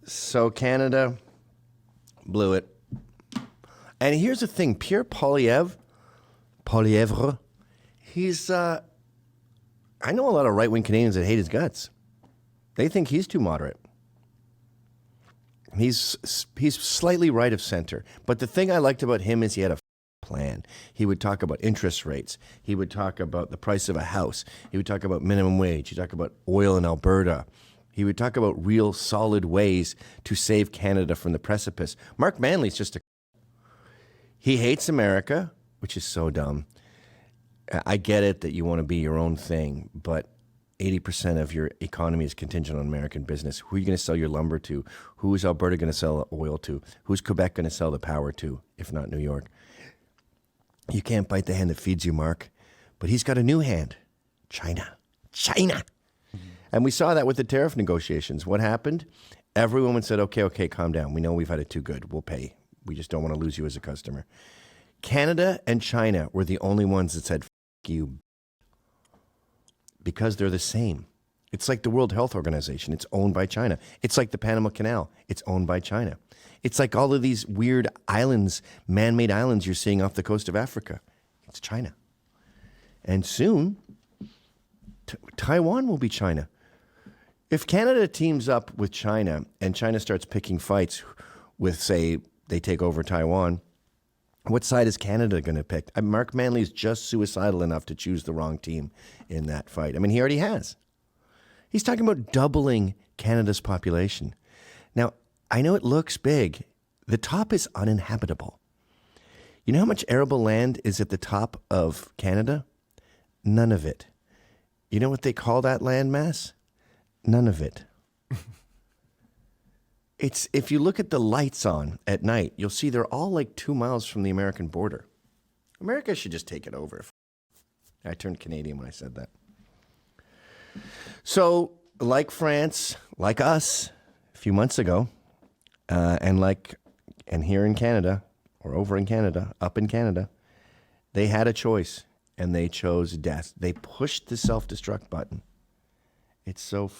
So Canada blew it. And here's the thing, Pierre Poilievre, he's, I know a lot of right-wing Canadians that hate his guts. They think he's too moderate. He's slightly right of center. But the thing I liked about him is he had a plan. He would talk about interest rates. He would talk about the price of a house. He would talk about minimum wage. He'd talk about oil in Alberta. He would talk about real solid ways to save Canada from the precipice. Mark Manley's just he hates America, which is so dumb. I get it that you want to be your own thing, but 80% of your economy is contingent on American business. Who are you going to sell your lumber to? Who is Alberta going to sell oil to? Who's Quebec going to sell the power to, if not New York? You can't bite the hand that feeds you, Mark. But he's got a new hand. China. And we saw that with the tariff negotiations. What happened? Everyone said, okay, calm down. We know we've had it too good. We'll pay. We just don't want to lose you as a customer. Canada and China were the only ones that said, F you, because they're the same. It's like the World Health Organization. It's owned by China. It's like the Panama Canal. It's owned by China. It's like all of these weird islands, man-made islands you're seeing off the coast of Africa. It's China. And soon, Taiwan will be China. If Canada teams up with China and China starts picking fights with, say, they take over Taiwan, what side is Canada going to pick? Mark Manley is just suicidal enough to choose the wrong team in that fight. I mean, he already has. He's talking about doubling Canada's population. Now, I know it looks big. The top is uninhabitable. You know how much arable land is at the top of Canada? None of it. You know what they call that landmass? None of it. It's, if you look at the lights on at night, you'll see they're all like 2 miles from the American border. America should just take it over. I turned Canadian when I said that. So, like France, like us, a few months ago, and here in Canada, or over in Canada, up in Canada, they had a choice, and they chose death. They pushed the self-destruct button. It's so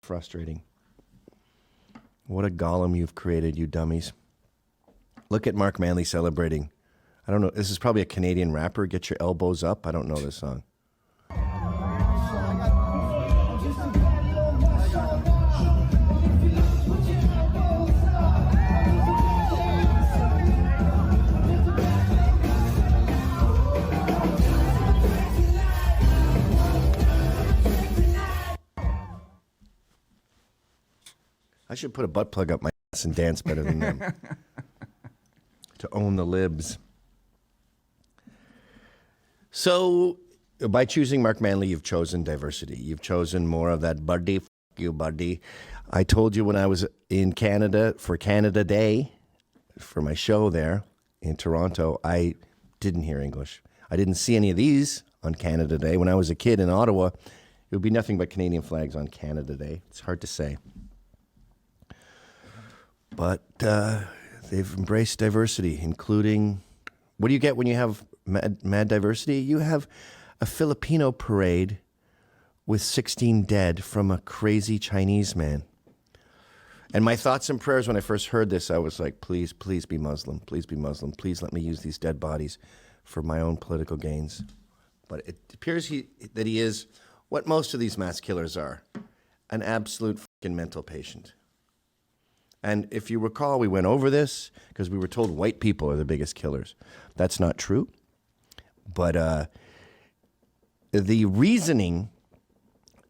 frustrating. What a golem you've created, you dummies. Look at Mark Manley celebrating. I don't know, this is probably a Canadian rapper. Get your elbows up. I don't know this song. I should put a butt plug up my ass and dance better than them. To own the libs. So, by choosing Mark Manley, you've chosen diversity. You've chosen more of that buddy, f you buddy. I told you when I was in Canada for Canada Day, for my show there in Toronto, I didn't hear English. I didn't see any of these on Canada Day. When I was a kid in Ottawa, it would be nothing but Canadian flags on Canada Day. It's hard to say. But they've embraced diversity, including, what do you get when you have mad diversity? You have a Filipino parade with 16 dead from a crazy Chinese man. And my thoughts and prayers when I first heard this, I was like, please, please be Muslim. Please be Muslim. Please let me use these dead bodies for my own political gains. But it appears that he is what most of these mass killers are, an absolute fucking mental patient. And if you recall, we went over this because we were told white people are the biggest killers. That's not true. But the reasoning,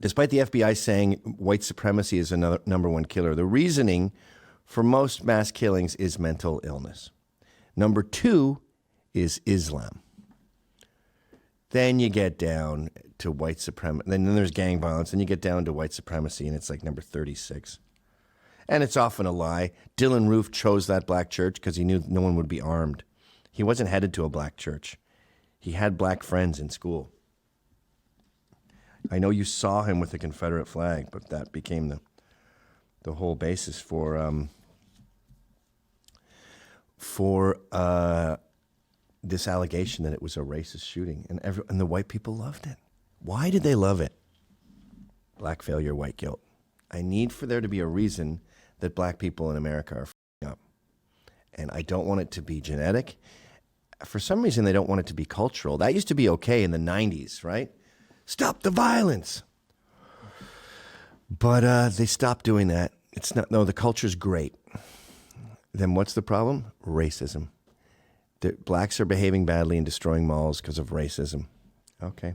despite the FBI saying white supremacy is another number one killer, the reasoning for most mass killings is mental illness. Number two is Islam. Then you get down to white supremacy. Then there's gang violence. Then you get down to white supremacy, and it's like number 36. And it's often a lie. Dylan Roof chose that black church because he knew no one would be armed. He wasn't headed to a black church. He had black friends in school. I know you saw him with the Confederate flag, but that became the whole basis for this allegation that it was a racist shooting. And the white people loved it. Why did they love it? Black failure, white guilt. I need for there to be a reason that black people in America are f***ing up. And I don't want it to be genetic. For some reason, they don't want it to be cultural. That used to be okay in the 90s, right? Stop the violence. But they stopped doing that. It's not, no, the culture's great. Then what's the problem? Racism. The blacks are behaving badly and destroying malls because of racism. Okay.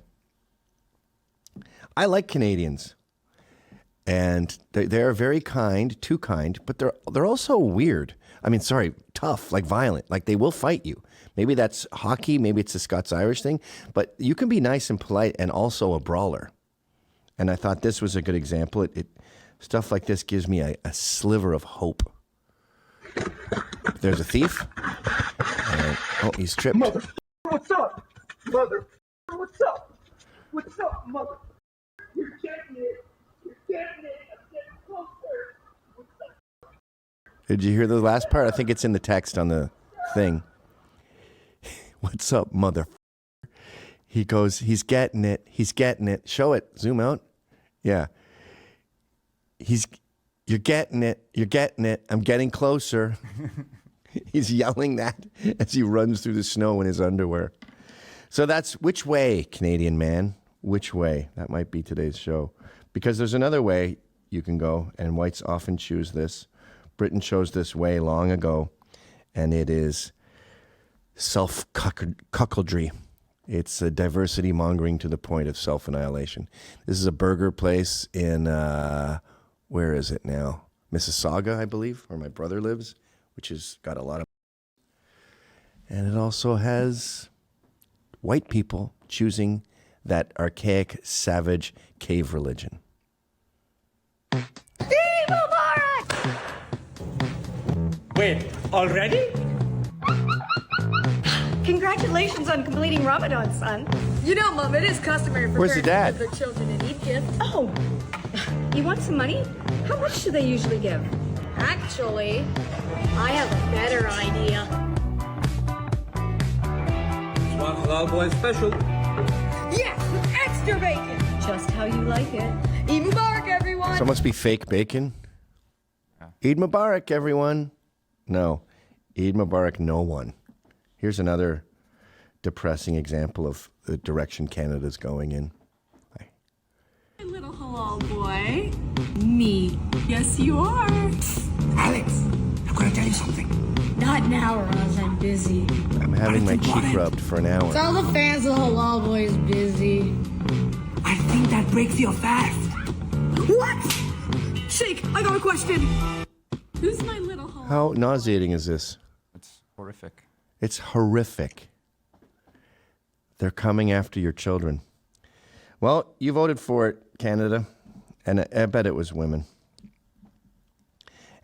I like Canadians. And they're very kind, too kind, but they're also weird. I mean, sorry, tough, like violent, like they will fight you. Maybe that's hockey, maybe it's a Scots-Irish thing, but you can be nice and polite and also a brawler. And I thought this was a good example. Stuff like this gives me a sliver of hope. There's a thief. And, oh, he's tripped. Mother, what's up? Mother, what's up? What's up, mother? You're getting it. You're getting it. I'm getting closer. What's up? Did you hear the last part? I think it's in the text on the thing. What's up, mother? He goes, he's getting it. He's getting it. Show it. Zoom out. Yeah. You're getting it. You're getting it. I'm getting closer. He's yelling that as he runs through the snow in his underwear. So that's which way, Canadian man? Which way? That might be today's show. Because there's another way you can go, and whites often choose this. Britain chose this way long ago, and it is self-cuckoldry. It's a diversity mongering to the point of self-annihilation. This is a burger place in, where is it now? Mississauga, I believe, where my brother lives, which has got a lot of... And it also has white people choosing that archaic, savage cave religion. Wait, already? Congratulations on completing Ramadan, son. You know, Mom, it is customary for Where's the parents dad? to give their children an Eid gift. Oh, you want some money? How much do they usually give? Actually, I have a better idea. One halal boy special. Yes, with extra bacon. Just how you like it. Eid Mubarak, everyone. So it must be fake bacon. Eid Mubarak, everyone. No. Eid Mubarak, no one. Here's another depressing example of the direction Canada's going in. Bye. My little halal boy. Me. Yes, you are. Alex, I'm going to tell you something. Not now, Roz. I'm busy. I'm having my cheek rubbed for an hour. Tell the fans the halal boy is busy. I think that breaks your fast. What? Shake, I got a question. Who's my little halal? How nauseating is this? It's horrific. It's horrific. They're coming after your children. Well, you voted for it, Canada, and I bet it was women.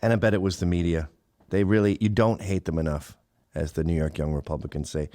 And I bet it was the media. They really, you don't hate them enough, as the New York Young Republicans say.